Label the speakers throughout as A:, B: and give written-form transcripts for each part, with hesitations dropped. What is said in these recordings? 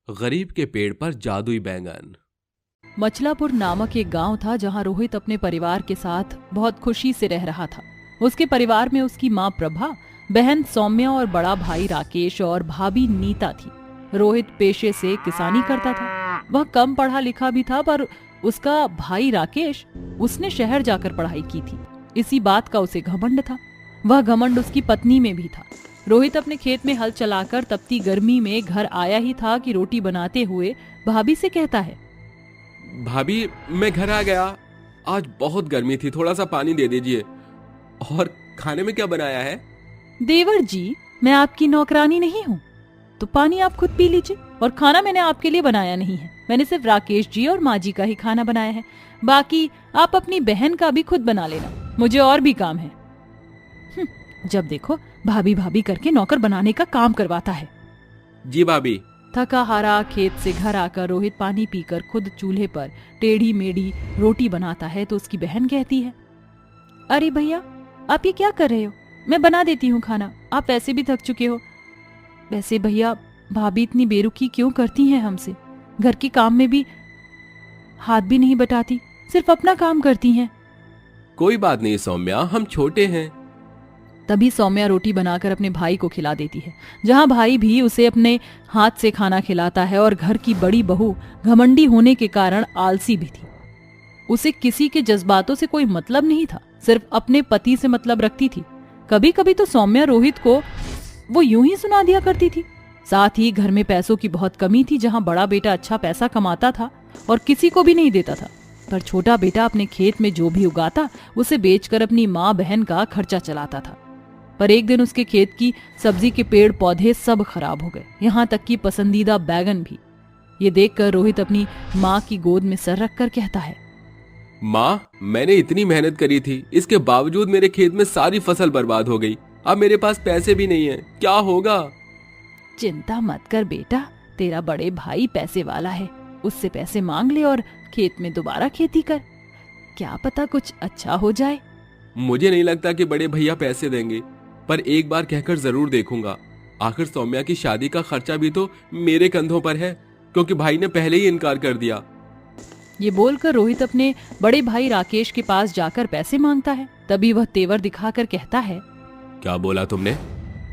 A: गरीब के पेड़ पर जादुई बैंगन।
B: मचलापुर नामक एक गांव था जहां रोहित अपने परिवार के साथ बहुत खुशी से रह रहा था। उसके परिवार में उसकी मां प्रभा, बहन सौम्या और बड़ा भाई राकेश और भाभी नीता थी। रोहित पेशे से किसानी करता था। वह कम पढ़ा लिखा भी था, पर उसका भाई राकेश, उसने शहर जाकर पढ़ाई की थी। इसी बात का उसे घमंड था। वह घमंड उसकी पत्नी में भी था। रोहित अपने खेत में हल चलाकर तपती गर्मी में घर आया ही था कि रोटी बनाते हुए भाभी से कहता है,
A: भाभी, मैं घर आ गया। आज बहुत गर्मी थी, थोड़ा सा पानी दे दीजिए। और खाने में क्या बनाया है?
B: देवर जी, मैं आपकी नौकरानी नहीं हूँ, तो पानी आप खुद पी लीजिए। और खाना मैंने आपके लिए बनाया नहीं है। मैंने सिर्फ राकेश जी और माँ जी का ही खाना बनाया है। बाकी आप अपनी बहन का भी खुद बना लेना, मुझे और भी काम है। जब देखो भाभी भाभी करके नौकर बनाने का काम करवाता है।
A: जी भाभी।
B: थका हारा खेत से घर आकर रोहित पानी पीकर खुद चूल्हे पर टेढ़ी मेढ़ी रोटी बनाता है तो उसकी बहन कहती है, अरे भैया, आप ये क्या कर रहे हो? मैं बना देती हूँ खाना, आप वैसे भी थक चुके हो। वैसे भैया, भाभी इतनी बेरुखी क्यों करती हैं हमसे? घर के काम में भी हाथ भी नहीं बटाती, सिर्फ अपना काम करती हैं।
A: कोई बात नहीं सौम्या, हम छोटे हैं।
B: तभी सौम्या रोटी बनाकर अपने भाई को खिला देती है, जहां भाई भी उसे अपने हाथ से खाना खिलाता है। और घर की बड़ी बहू घमंडी होने के कारण आलसी भी थी। उसे किसी के जज्बातों से कोई मतलब नहीं था, सिर्फ अपने पति से मतलब रखती थी। कभी कभी तो सौम्या रोहित को वो यूं ही सुना दिया करती थी। साथ ही घर में पैसों की बहुत कमी थी। जहां बड़ा बेटा अच्छा पैसा कमाता था और किसी को भी नहीं देता था, पर छोटा बेटा अपने खेत में जो भी उगाता उसे बेचकर अपनी माँ बहन का खर्चा चलाता था। पर एक दिन उसके खेत की सब्जी के पेड़ पौधे सब खराब हो गए, यहाँ तक कि पसंदीदा बैगन भी। ये देखकर रोहित अपनी माँ की गोद में सर रखकर कहता है,
A: माँ, मैंने इतनी मेहनत करी थी, इसके बावजूद मेरे खेत में सारी फसल बर्बाद हो गई। अब मेरे पास पैसे भी नहीं है, क्या होगा?
B: चिंता मत कर बेटा, तेरा बड़े भाई पैसे वाला है, उससे पैसे मांग ले और खेत में दोबारा खेती कर, क्या पता कुछ अच्छा हो जाए।
A: मुझे नहीं लगता कि बड़े भैया पैसे देंगे, पर एक बार कहकर जरूर देखूंगा। आखिर सौम्या की शादी का खर्चा भी तो मेरे कंधों पर है, क्योंकि भाई ने पहले ही इनकार कर दिया।
B: ये बोलकर रोहित अपने बड़े भाई राकेश के पास जाकर पैसे मांगता है। तभी वह तेवर दिखाकर कहता है,
A: क्या बोला तुमने?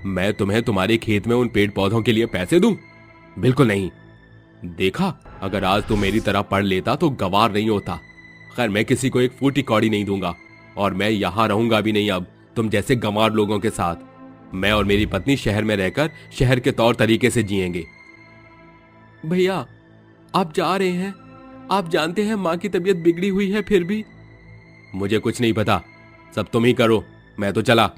A: मैं तुम्हें तुम्हारे खेत में उन पेड़ पौधों के लिए पैसे दूं? बिल्कुल नहीं। देखा, अगर आज तुम मेरी तरह पढ़ लेता तो गवार नहीं होता। खैर, मैं किसी को एक फूटी कौड़ी नहीं दूंगा, और मैं यहाँ रहूंगा भी नहीं अब तुम जैसे गंवार लोगों के साथ। मैं और मेरी पत्नी शहर में रहकर शहर के तौर तरीके से जिएंगे। भैया, आप जा रहे हैं? आप जानते हैं माँ की तबीयत बिगड़ी हुई है। फिर भी मुझे कुछ नहीं पता, सब तुम ही करो, मैं तो चला।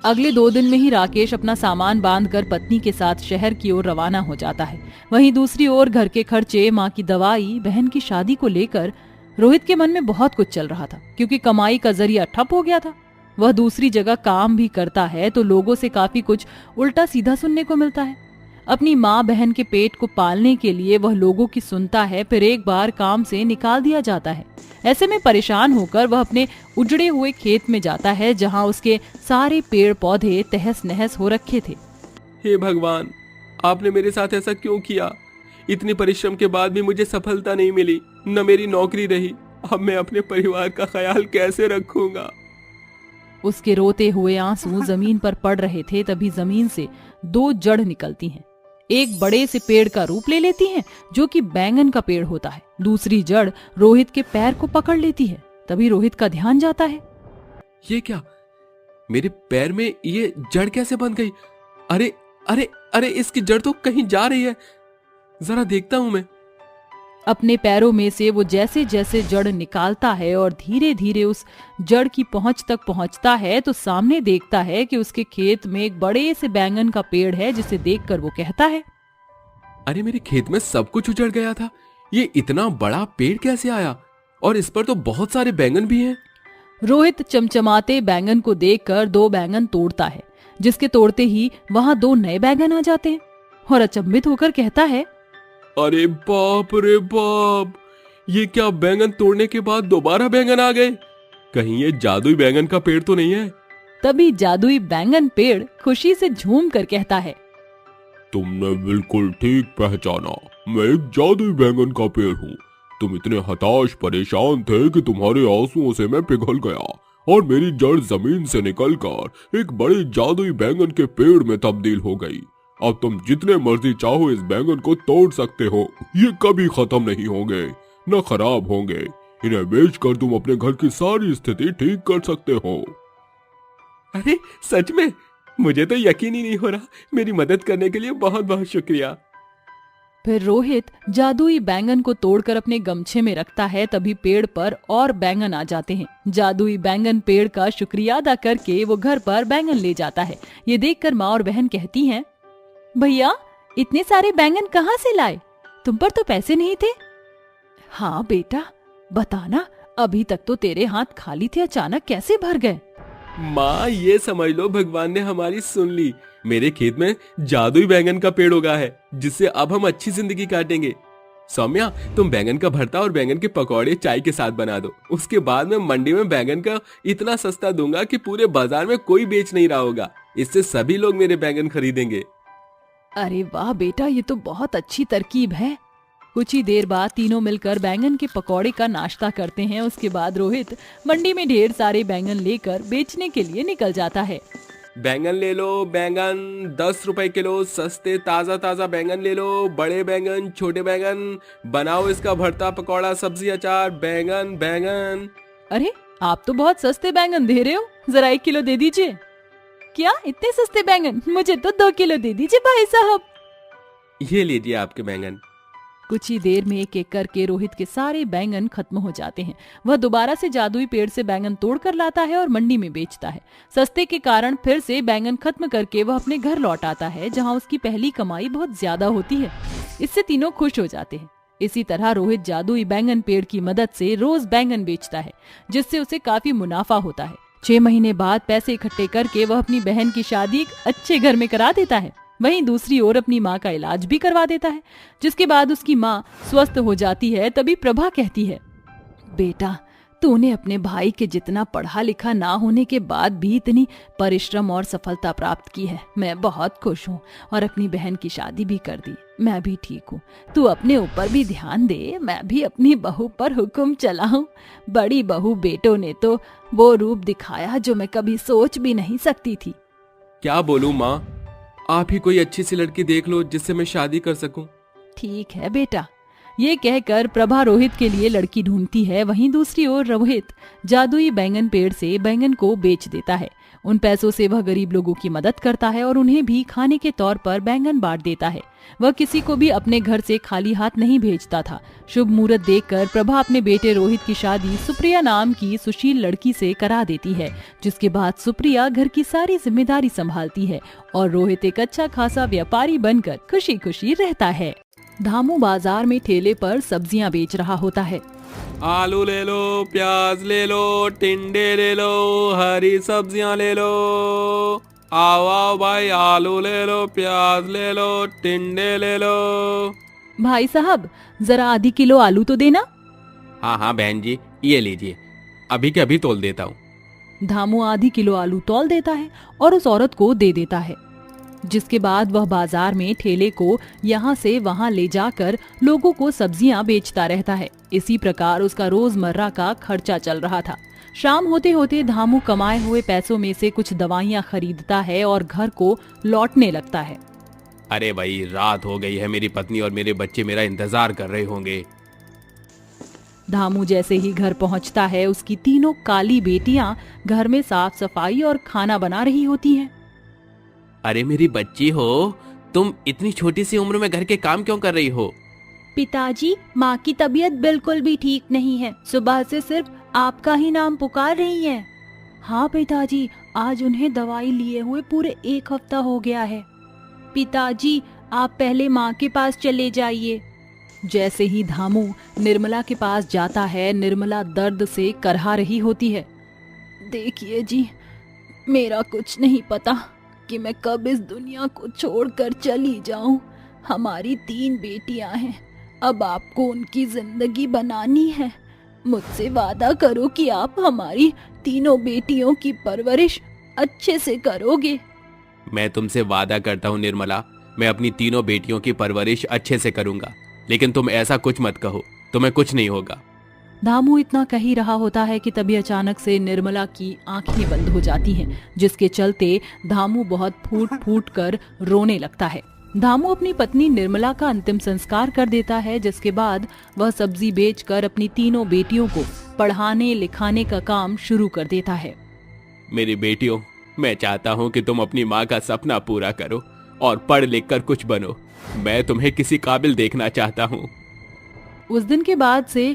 B: अगले 2 दिन में ही राकेश अपना सामान बांधकर पत्नी के साथ शहर की ओर रवाना हो जाता है। वहीं दूसरी ओर घर के खर्चे, माँ की दवाई, बहन की शादी को लेकर रोहित के मन में बहुत कुछ चल रहा था, क्योंकि कमाई का जरिया ठप हो गया था। वह दूसरी जगह काम भी करता है तो लोगों से काफी कुछ उल्टा सीधा सुनने को मिलता है। अपनी माँ बहन के पेट को पालने के लिए वह लोगों की सुनता है, फिर एक बार काम से निकाल दिया जाता है। ऐसे में परेशान होकर वह अपने उजड़े हुए खेत में जाता है, जहाँ उसके सारे पेड़ पौधे तहस नहस हो रखे थे।
A: हे भगवान, आपने मेरे साथ ऐसा क्यों किया? इतनी परिश्रम के बाद भी मुझे सफलता नहीं मिली, न मेरी नौकरी रही। अब मैं अपने परिवार का ख्याल कैसे रखूंगा?
B: उसके रोते हुए आंसू जमीन पर पड़ रहे थे। तभी जमीन से 2 जड़ निकलती हैं। एक बड़े से पेड़ का रूप ले लेती हैं, जो कि बैंगन का पेड़ होता है। दूसरी जड़ रोहित के पैर को पकड़ लेती है। तभी रोहित का ध्यान जाता है,
A: ये क्या? मेरे पैर में ये जड़ कैसे बन गई? अरे अरे अरे, इसकी जड़ तो कहीं जा रही है, जरा देखता हूं मैं।
B: अपने पैरों में से वो जैसे जैसे जड़ निकालता है और धीरे धीरे उस जड़ की पहुंच तक पहुंचता है, तो सामने देखता है कि उसके खेत में एक बड़े से बैंगन का पेड़ है, जिसे देखकर वो कहता है,
A: अरे, मेरे खेत में सब कुछ उजड़ गया था, ये इतना बड़ा पेड़ कैसे आया? और इस पर तो बहुत सारे बैंगन भी हैं।
B: रोहित चमचमाते बैंगन को देखकर 2 बैंगन तोड़ता है, जिसके तोड़ते ही वहां 2 नए बैंगन आ जाते हैं और अचंभित होकर कहता है,
A: अरे बाप रे बाप, ये क्या? बैंगन तोड़ने के बाद दोबारा बैंगन आ गए? कहीं ये जादुई बैंगन का पेड़ तो नहीं है?
B: तभी जादुई बैंगन पेड़ खुशी से झूम कर कहता है,
A: तुमने बिल्कुल ठीक पहचाना, मैं एक जादुई बैंगन का पेड़ हूँ। तुम इतने हताश परेशान थे कि तुम्हारे आंसुओं से मैं पिघल गया और मेरी जड़ जमीन से निकलकर एक बड़े जादुई बैंगन के पेड़ में तब्दील हो गई। अब तुम जितने मर्जी चाहो इस बैंगन को तोड़ सकते हो, ये कभी खत्म नहीं होंगे, न खराब होंगे। इन्हें बेचकर तुम अपने घर की सारी स्थिति ठीक कर सकते हो। अरे सच में? मुझे तो यकीन ही नहीं हो रहा। मेरी मदद करने के लिए बहुत बहुत शुक्रिया।
B: फिर रोहित जादुई बैंगन को तोड़कर अपने गमछे में रखता है। तभी पेड़ पर और बैंगन आ जाते हैं। जादुई बैंगन पेड़ का शुक्रिया अदा करके वो घर पर बैंगन ले जाता है। ये देखकर माँ और बहन कहती हैं, भैया इतने सारे बैंगन कहाँ से लाए? तुम पर तो पैसे नहीं थे। हाँ बेटा, बताना, अभी तक तो तेरे हाथ खाली थे, अचानक कैसे भर गए?
A: माँ ये समझ लो भगवान ने हमारी सुन ली। मेरे खेत में जादुई बैंगन का पेड़ उगा है, जिससे अब हम अच्छी जिंदगी काटेंगे। सौम्या, तुम बैंगन का भरता और बैंगन के पकौड़े चाय के साथ बना दो। उसके बाद मैं मंडी में बैंगन का इतना सस्ता दूंगा कि पूरे बाजार में कोई बेच नहीं रहा होगा। इससे सभी लोग मेरे बैंगन खरीदेंगे।
B: अरे वाह बेटा, ये तो बहुत अच्छी तरकीब है। कुछ ही देर बाद तीनों मिलकर बैंगन के पकौड़े का नाश्ता करते हैं। उसके बाद रोहित मंडी में ढेर सारे बैंगन लेकर बेचने के लिए निकल जाता है।
A: बैंगन ले लो, बैंगन 10 रुपए किलो, सस्ते ताजा ताजा बैंगन ले लो। बड़े बैंगन, छोटे बैंगन, बनाओ इसका भरता, पकौड़ा, सब्जी, अचार। बैंगन बैंगन।
B: अरे आप तो बहुत सस्ते बैंगन दे रहे हो, जरा 1 किलो दे दीजिए। क्या इतने सस्ते बैंगन? मुझे तो 2 किलो दे दीजिए भाई साहब।
A: ये लीजिए आपके बैंगन।
B: कुछ ही देर में एक एक करके रोहित के सारे बैंगन खत्म हो जाते हैं। वह दोबारा से जादुई पेड़ से बैंगन तोड़कर लाता है और मंडी में बेचता है। सस्ते के कारण फिर से बैंगन खत्म करके वह अपने घर लौट आता है, जहां उसकी पहली कमाई बहुत ज्यादा होती है। इससे तीनों खुश हो जाते हैं। इसी तरह रोहित जादुई बैंगन पेड़ की मदद से रोज बैंगन बेचता है, जिससे उसे काफी मुनाफा होता है। 6 महीने बाद पैसे इकट्ठे करके वह अपनी बहन की शादी एक अच्छे घर में करा देता है। वहीं दूसरी ओर अपनी माँ का इलाज भी करवा देता है, जिसके बाद उसकी माँ स्वस्थ हो जाती है। तभी प्रभा कहती है, बेटा तूने अपने भाई के जितना पढ़ा लिखा ना होने के बाद भी इतनी परिश्रम और सफलता प्राप्त की है। मैं बहुत खुश हूँ और अपनी बहन की शादी भी कर दी। मैं भी ठीक हूँ। तू अपने ऊपर भी ध्यान दे, मैं भी अपनी बहू पर हुक्म चलाऊं। बड़ी बहू बेटों ने तो वो रूप दिखाया जो मैं कभी सोच भी नहीं सकती थी।
A: क्या बोलूं माँ, आप ही कोई अच्छी सी लड़की देख लो जिससे मैं शादी कर सकूं।
B: ठीक है बेटा। ये कहकर प्रभा रोहित के लिए लड़की ढूंढती है। वहीं दूसरी ओर रोहित जादुई बैंगन पेड़ से बैंगन को बेच देता है। उन पैसों से वह गरीब लोगों की मदद करता है और उन्हें भी खाने के तौर पर बैंगन बांट देता है। वह किसी को भी अपने घर से खाली हाथ नहीं भेजता था। शुभ मुहूर्त देखकर प्रभा अपने बेटे रोहित की शादी सुप्रिया नाम की सुशील लड़की से करा देती है, जिसके बाद सुप्रिया घर की सारी जिम्मेदारी संभालती है और रोहित एक अच्छा खासा व्यापारी बनकर खुशी खुशी रहता है। धामू बाजार में ठेले पर सब्जियां बेच रहा होता है।
A: आलू ले लो, प्याज ले लो, टिंडे ले लो, हरी सब्जियां ले लो। आओ आओ भाई, आलू ले लो, प्याज ले लो, टिंडे ले लो।
B: भाई साहब जरा आधी किलो आलू तो देना।
A: हाँ हाँ बहन जी, ये लीजिए, अभी के अभी तोल देता हूँ।
B: धामू आधी किलो आलू तौल देता है और उस औरत को दे देता है, जिसके बाद वह बाजार में ठेले को यहाँ से वहाँ ले जाकर लोगों को सब्जियां बेचता रहता है। इसी प्रकार उसका रोजमर्रा का खर्चा चल रहा था। शाम होते होते धामू कमाए हुए पैसों में से कुछ दवाइयां खरीदता है और घर को लौटने लगता है।
A: अरे भाई, रात हो गई है, मेरी पत्नी और मेरे बच्चे मेरा इंतजार कर रहे होंगे।
B: धामू जैसे ही घर पहुँचता है, उसकी तीनों काली बेटियां घर में साफ सफाई और खाना बना रही होती हैं।
A: अरे मेरी बच्ची हो, तुम इतनी छोटी सी उम्र में घर के काम क्यों कर रही हो?
C: पिताजी, माँ की तबीयत बिल्कुल भी ठीक नहीं है। सुबह से सिर्फ आपका ही नाम पुकार रही हैं।
B: हाँ पिताजी, आज उन्हें दवाई लिए हुए पूरे 1 हफ्ता हो गया है।
C: पिताजी, आप पहले माँ के पास चले जाइए।
B: जैसे ही धामू निर्मला के पास जाता है, निर्मला दर्द से करहा रही होती है। देखिए जी, मेरा कुछ नहीं पता कि मैं कब इस दुनिया को छोड़कर चली जाऊं। हमारी 3 बेटियां हैं, अब आपको उनकी जिंदगी बनानी है। मुझसे वादा करो कि आप हमारी तीनों बेटियों की परवरिश अच्छे से करोगे।
A: मैं तुमसे वादा करता हूँ निर्मला, मैं अपनी तीनों बेटियों की परवरिश अच्छे से करूंगा, लेकिन तुम ऐसा कुछ मत कहो, तुम्हें कुछ नहीं होगा।
B: धामू इतना कह ही रहा होता है कि तभी अचानक से निर्मला की आंखें बंद हो जाती हैं, जिसके चलते धामू बहुत फूट फूट कर रोने लगता है। धामू अपनी पत्नी निर्मला का अंतिम संस्कार कर देता है, जिसके बाद वह सब्जी बेचकर अपनी तीनों बेटियों को पढ़ाने लिखाने का काम शुरू कर देता है।
A: मेरी बेटियों, मैं चाहता हूँ कि तुम अपनी माँ का सपना पूरा करो और पढ़ लिख कर कुछ बनो। मैं तुम्हें किसी काबिल देखना चाहता हूँ।
B: उस दिन के बाद से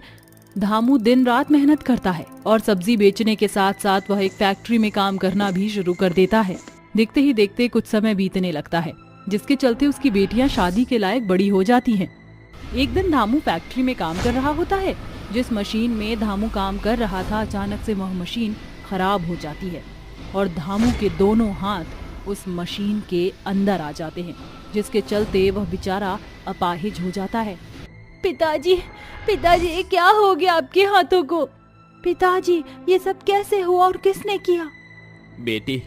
B: धामू दिन रात मेहनत करता है और सब्जी बेचने के साथ साथ वह एक फैक्ट्री में काम करना भी शुरू कर देता है। देखते ही देखते कुछ समय बीतने लगता है, जिसके चलते उसकी बेटियां शादी के लायक बड़ी हो जाती हैं। एक दिन धामू फैक्ट्री में काम कर रहा होता है। जिस मशीन में धामू काम कर रहा था, अचानक से वह मशीन खराब हो जाती है और धामू के दोनों हाथ उस मशीन के अंदर आ जाते हैं, जिसके चलते वह बेचारा अपाहिज हो जाता है।
C: पिताजी, पिताजी, ये क्या हो गया आपके हाथों को? पिताजी, ये सब कैसे हुआ और किसने किया?
A: बेटी,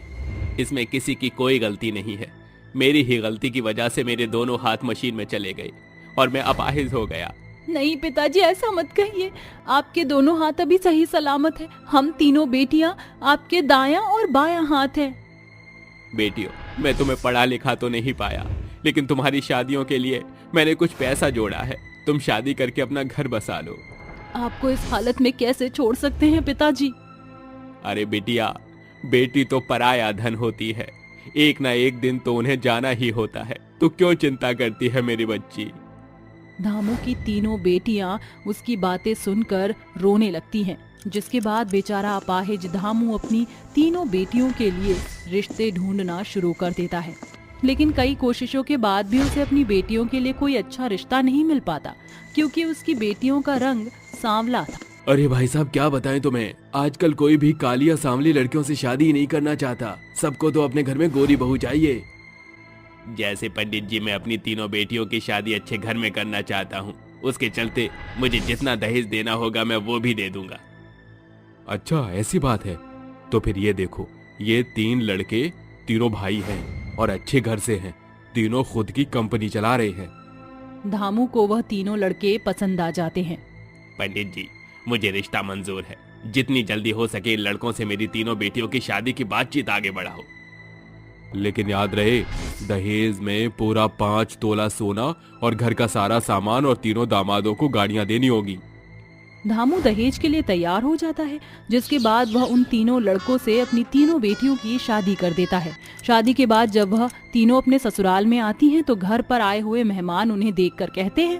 A: इसमें किसी की कोई गलती नहीं है। मेरी ही गलती की वजह से मेरे दोनों हाथ मशीन में चले गए और मैं अपाहिज हो गया।
C: नहीं पिताजी, ऐसा मत कहिए। आपके दोनों हाथ अभी सही सलामत है। हम तीनों बेटियां आपके दायां और बायां हाथ हैं।
A: बेटियों, मैं तुम्हें पढ़ा लिखा तो नहीं पाया, लेकिन तुम्हारी शादियों के लिए मैंने कुछ पैसा जोड़ा है। तुम शादी करके अपना घर बसा लो।
B: आपको इस हालत में कैसे छोड़ सकते हैं पिताजी?
A: अरे बिटिया, बेटी तो पराया धन होती है। एक ना एक दिन तो उन्हें जाना ही होता है। तू क्यों चिंता करती है मेरी बच्ची?
B: धामू की तीनों बेटियां उसकी बातें सुनकर रोने लगती हैं, जिसके बाद बेचारा अपाहिज धामू अपनी तीनों बेटियों के लिए रिश्ते ढूंढना शुरू कर देता है। लेकिन कई कोशिशों के बाद भी उसे अपनी बेटियों के लिए कोई अच्छा रिश्ता नहीं मिल पाता, क्योंकि उसकी बेटियों का रंग सांवला था।
A: अरे भाई साहब, क्या बताएं तुम्हें, आजकल कोई भी काली या सांवली लड़कियों से शादी नहीं करना चाहता। सबको तो अपने घर में गोरी बहू चाहिए। जैसे पंडित जी, मैं अपनी तीनों बेटियों की शादी अच्छे घर में करना चाहता हूँ। उसके चलते मुझे जितना दहेज देना होगा मैं वो भी दे दूंगा। अच्छा, ऐसी बात है? तो फिर ये देखो, ये 3 लड़के तीनों भाई हैं और अच्छे घर से हैं। तीनों खुद की कंपनी चला रहे हैं।
B: धामू को वह तीनों लड़के पसंद आ जाते हैं।
A: पंडित जी, मुझे रिश्ता मंजूर है। जितनी जल्दी हो सके इन लड़कों से मेरी तीनों बेटियों की शादी की बातचीत आगे बढ़ाओ। लेकिन याद रहे, दहेज में पूरा 5 तोला सोना और घर का सारा सामान और तीनों दामादों को गाड़ियां देनी होगी।
B: धामू दहेज के लिए तैयार हो जाता है, जिसके बाद वह उन तीनों लड़कों से अपनी तीनों बेटियों की शादी कर देता है। शादी के बाद जब वह तीनों अपने ससुराल में आती हैं, तो घर पर आए हुए मेहमान उन्हें देखकर कहते हैं,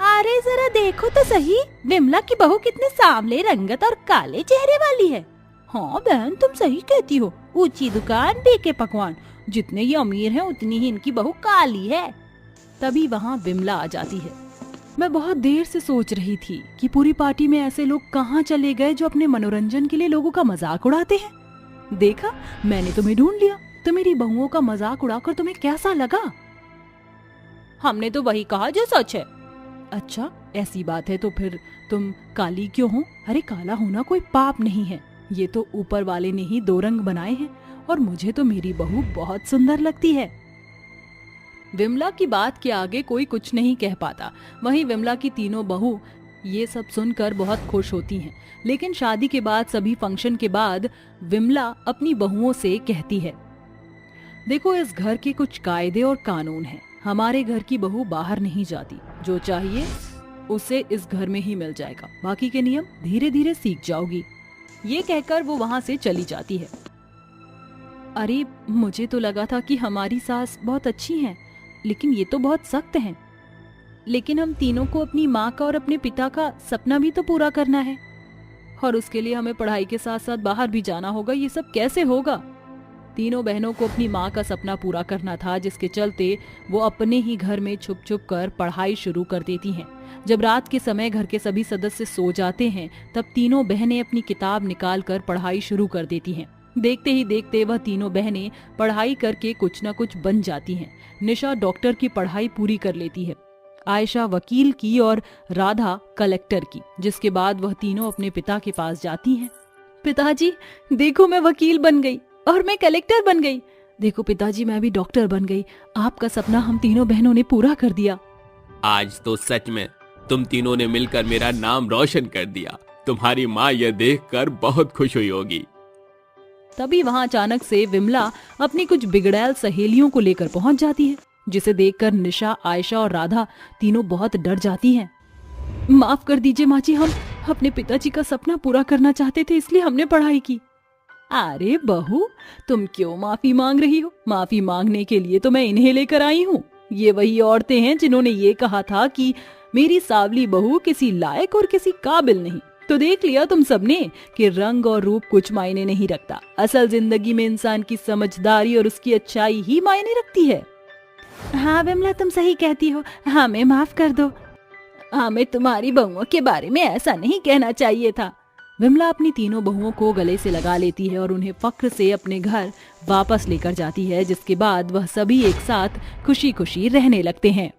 C: अरे जरा देखो तो सही, विमला की बहू कितने सांवले रंगत और काले चेहरे वाली है। हाँ बहन, तुम सही कहती हो। ऊंची दुकान, बेके पकवान। जितने ये अमीर हैं उतनी ही इनकी बहू काली है।
B: तभी वहाँ विमला आ जाती है। मैं बहुत देर से सोच रही थी कि पूरी पार्टी में ऐसे लोग कहाँ चले गए जो अपने मनोरंजन के लिए लोगों का मजाक उड़ाते हैं। देखा, मैंने तुम्हें ढूंढ लिया। तो मेरी बहुओं का मजाक उड़ाकर तुम्हें कैसा लगा?
C: हमने तो वही कहा जो सच है।
B: अच्छा, ऐसी बात है तो फिर तुम काली क्यों हो? अरे काला होना कोई पाप नहीं है। ये तो ऊपर वाले ने ही 2 रंग बनाए हैं और मुझे तो मेरी बहू बहुत सुंदर लगती है। विमला की बात के आगे कोई कुछ नहीं कह पाता। वहीं विमला की तीनों बहू ये सब सुनकर बहुत खुश होती हैं। लेकिन शादी के बाद सभी फंक्शन के बाद विमला अपनी बहुओं से कहती है, देखो, इस घर के कुछ कायदे और कानून हैं। हमारे घर की बहू बाहर नहीं जाती। जो चाहिए उसे इस घर में ही मिल जाएगा। बाकी के नियम धीरे धीरे सीख जाओगी। ये कहकर वो वहाँ से चली जाती है। अरे, मुझे तो लगा था कि हमारी सास बहुत अच्छी हैं, लेकिन ये तो बहुत सख्त हैं। लेकिन हम तीनों को अपनी माँ का और अपने पिता का सपना भी तो पूरा करना है, और उसके लिए हमें पढ़ाई के साथ साथ बाहर भी जाना होगा। ये सब कैसे होगा? तीनों बहनों को अपनी माँ का सपना पूरा करना था, जिसके चलते वो अपने ही घर में छुप छुप कर पढ़ाई शुरू कर देती हैं। जब रात के समय घर के सभी सदस्य सो जाते हैं, तब तीनों बहनें अपनी किताब निकाल कर पढ़ाई शुरू कर देती हैं। देखते ही देखते वह तीनों बहनें पढ़ाई करके कुछ न कुछ बन जाती हैं। निशा डॉक्टर की पढ़ाई पूरी कर लेती है, आयशा वकील की और राधा कलेक्टर की। जिसके बाद वह तीनों अपने पिता के पास जाती हैं। पिताजी, देखो, मैं वकील बन गई और मैं कलेक्टर बन गई। देखो पिताजी, मैं भी डॉक्टर बन गई। आपका सपना हम तीनों बहनों ने पूरा कर दिया।
A: आज तो सच में तुम तीनों ने मिलकर मेरा नाम रोशन कर दिया। तुम्हारी माँ यह देखकर बहुत खुश हुई होगी।
B: तभी वहां अचानक से विमला अपनी कुछ बिगड़ैल सहेलियों को लेकर पहुंच जाती है, जिसे देखकर निशा, आयशा और राधा तीनों बहुत डर जाती हैं। माफ कर दीजिए माँ जी, हम अपने पिताजी का सपना पूरा करना चाहते थे, इसलिए हमने पढ़ाई की। अरे बहू, तुम क्यों माफी मांग रही हो? माफी मांगने के लिए तो मैं इन्हें लेकर आई हूँ। ये वही औरतें हैं जिन्होंने ये कहा था कि मेरी सावली बहू किसी लायक और किसी काबिल नहीं। तो देख लिया तुम सबने कि रंग और रूप कुछ मायने नहीं रखता। असल जिंदगी में इंसान की समझदारी और उसकी अच्छाई ही मायने रखती है।
C: हाँ विमला, तुम सही कहती हो, हमें माफ कर दो।
B: हमें तुम्हारी बहुओं के बारे में ऐसा नहीं कहना चाहिए था। विमला अपनी तीनों बहुओं को गले से लगा लेती है और उन्हें फक्र से अपने घर वापस लेकर जाती है, जिसके बाद वह सभी एक साथ खुशी खुशी रहने लगते हैं।